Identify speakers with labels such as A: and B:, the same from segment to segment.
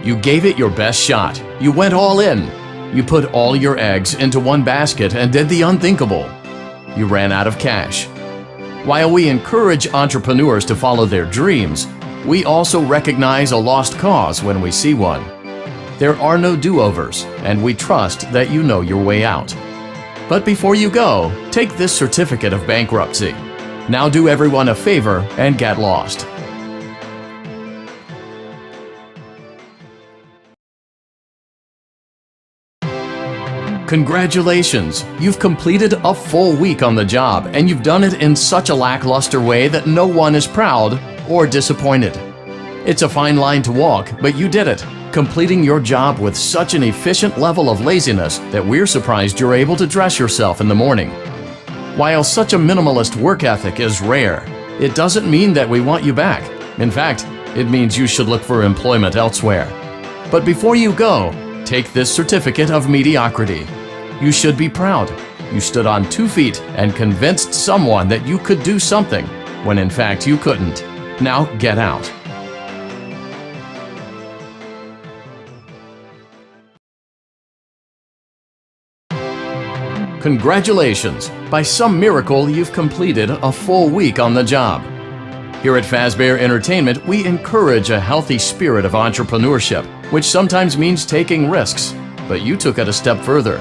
A: You gave it your best shot. You went all in. You put all your eggs into one basket and did the unthinkable. You ran out of cash. While we encourage entrepreneurs to follow their dreams, we also recognize a lost cause when we see one. There are no do-overs, and we trust that you know your way out. But before you go, take this certificate of bankruptcy. Now do everyone a favor and get lost. Congratulations! You've completed a full week on the job, and you've done it in such a lackluster way that no one is proud or disappointed. It's a fine line to walk, but you did it, completing your job with such an efficient level of laziness that we're surprised you're able to dress yourself in the morning. While such a minimalist work ethic is rare, it doesn't mean that we want you back. In fact, it means you should look for employment elsewhere. But before you go, take this certificate of mediocrity. You should be proud. You stood on 2 feet and convinced someone that you could do something, when in fact you couldn't. Now get out. Congratulations! By some miracle, you've completed a full week on the job. Here at Fazbear Entertainment, we encourage a healthy spirit of entrepreneurship, which sometimes means taking risks, but you took it a step further.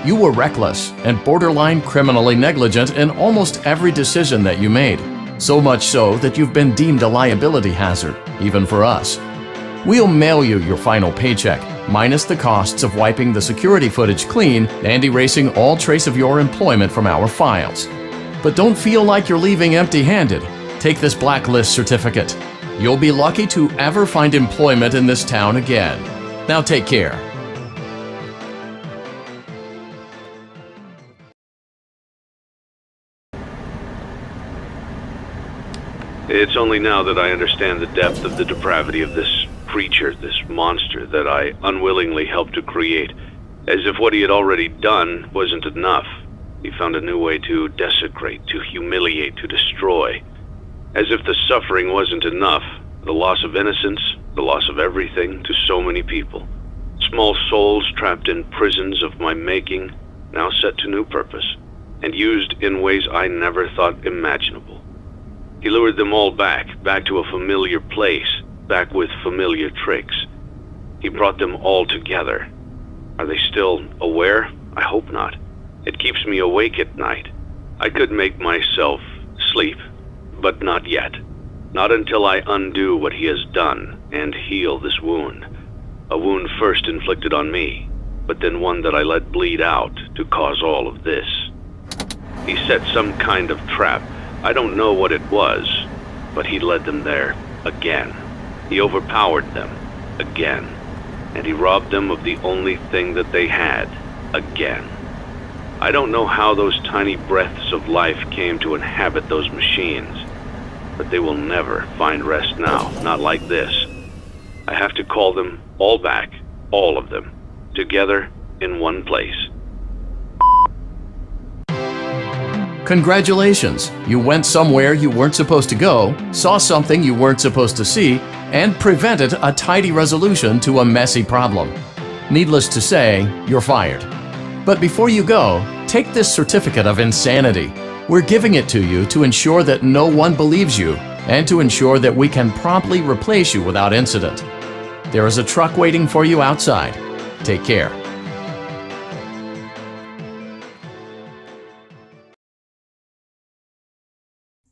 A: You were reckless and borderline criminally negligent in almost every decision that you made, so much so that you've been deemed a liability hazard, even for us. We'll mail you your final paycheck, minus the costs of wiping the security footage clean and erasing all trace of your employment from our files. But don't feel like you're leaving empty-handed. Take this blacklist certificate. You'll be lucky to ever find employment in this town again. Now take care.
B: It's only now that I understand the depth of the depravity of this creature, this monster that I unwillingly helped to create, as if what he had already done wasn't enough. He found a new way to desecrate, to humiliate, to destroy. As if the suffering wasn't enough, the loss of innocence, the loss of everything to so many people. Small souls trapped in prisons of my making, now set to new purpose, and used in ways I never thought imaginable. He lured them all back to a familiar place, back with familiar tricks. He brought them all together. Are they still aware? I hope not. It keeps me awake at night. I could make myself sleep, but not yet. Not until I undo what he has done and heal this wound. A wound first inflicted on me, but then one that I let bleed out to cause all of this. He set some kind of trap. I don't know what it was, but he led them there again. He overpowered them again, and he robbed them of the only thing that they had again. I don't know how those tiny breaths of life came to inhabit those machines, but they will never find rest now, not like this. I have to call them all back, all of them, together in one place.
A: Congratulations! You went somewhere you weren't supposed to go, saw something you weren't supposed to see, and prevented a tidy resolution to a messy problem. Needless to say, you're fired. But before you go, take this certificate of insanity. We're giving it to you to ensure that no one believes you and to ensure that we can promptly replace you without incident. There is a truck waiting for you outside. Take care.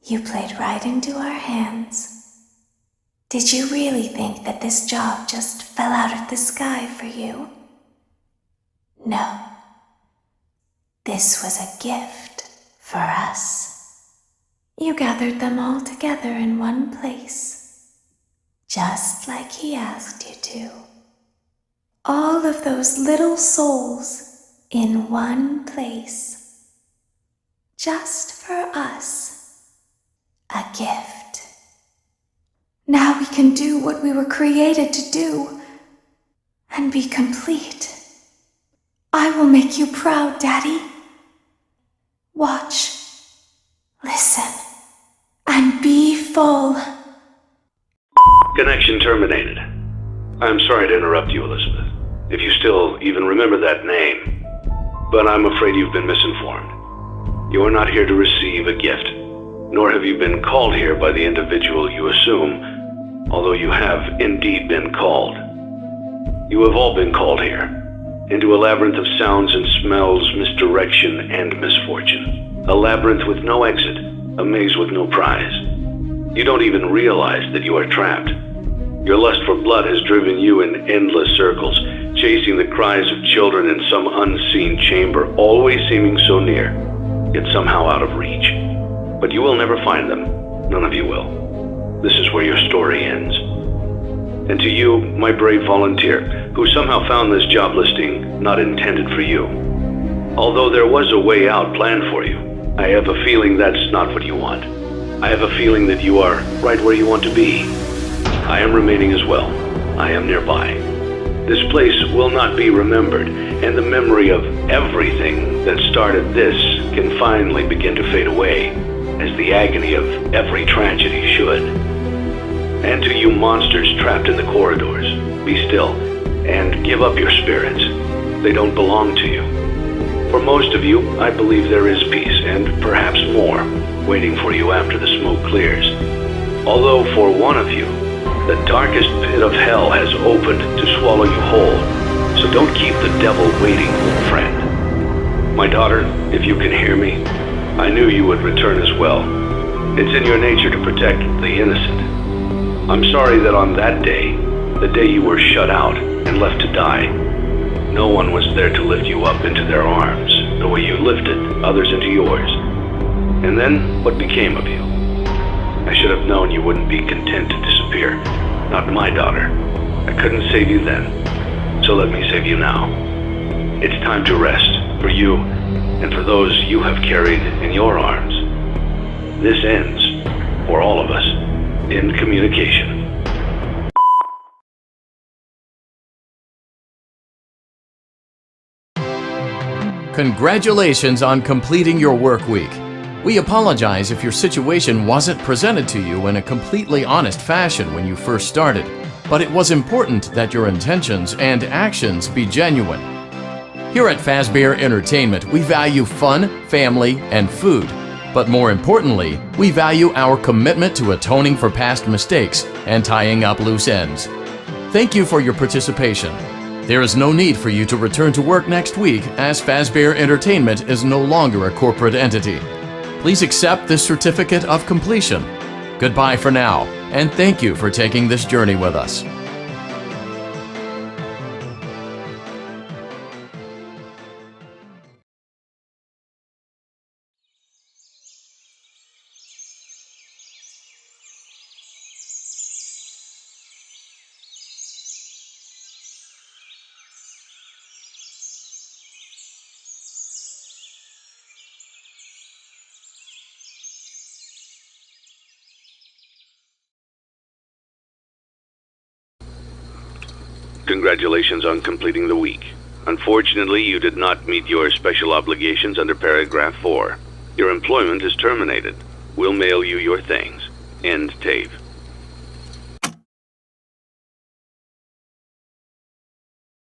C: You played right into our hands. Did you really think that this job just fell out of the sky for you? No. This was a gift for us. You gathered them all together in one place, just like he asked you to. All of those little souls in one place, just for us. A gift. Now we can do what we were created to do and be complete. I will make you proud, Daddy. Watch, listen, and be full.
B: Connection terminated. I'm sorry to interrupt you, Elizabeth, if you still even remember that name. But I'm afraid you've been misinformed. You are not here to receive a gift, nor have you been called here by the individual you assume, although you have indeed been called. You have all been called here, into a labyrinth of sounds and smells, misdirection and misfortune. A labyrinth with no exit, a maze with no prize. You don't even realize that you are trapped. Your lust for blood has driven you in endless circles, chasing the cries of children in some unseen chamber, always seeming so near, yet somehow out of reach. But you will never find them. None of you will. This is where your story ends. And to you, my brave volunteer, who somehow found this job listing not intended for you. Although there was a way out planned for you, I have a feeling that's not what you want. I have a feeling that you are right where you want to be. I am remaining as well. I am nearby. This place will not be remembered, and the memory of everything that started this can finally begin to fade away, as the agony of every tragedy should. And to you monsters trapped in the corridors, be still, and give up your spirits. They don't belong to you. For most of you, I believe there is peace, and perhaps more, waiting for you after the smoke clears. Although for one of you, the darkest pit of hell has opened to swallow you whole, so don't keep the devil waiting, friend. My daughter, if you can hear me, I knew you would return as well. It's in your nature to protect the innocent. I'm sorry that on that day, the day you were shut out and left to die, no one was there to lift you up into their arms, the way you lifted others into yours. And then, what became of you? I should have known you wouldn't be content to disappear. Not my daughter. I couldn't save you then, so let me save you now. It's time to rest, for you, and for those you have carried in your arms. This ends, for all of us, in communication.
A: Congratulations on completing your work week. We apologize if your situation wasn't presented to you in a completely honest fashion when you first started, but it was important that your intentions and actions be genuine. Here at Fazbear Entertainment, we value fun, family, and food. But more importantly, we value our commitment to atoning for past mistakes and tying up loose ends. Thank you for your participation. There is no need for you to return to work next week, as Fazbear Entertainment is no longer a corporate entity. Please accept this certificate of completion. Goodbye for now, and thank you for taking this journey with us.
B: Congratulations on completing the week. Unfortunately, you did not meet your special obligations under paragraph 4. Your employment is terminated. We'll mail you your things. End tape.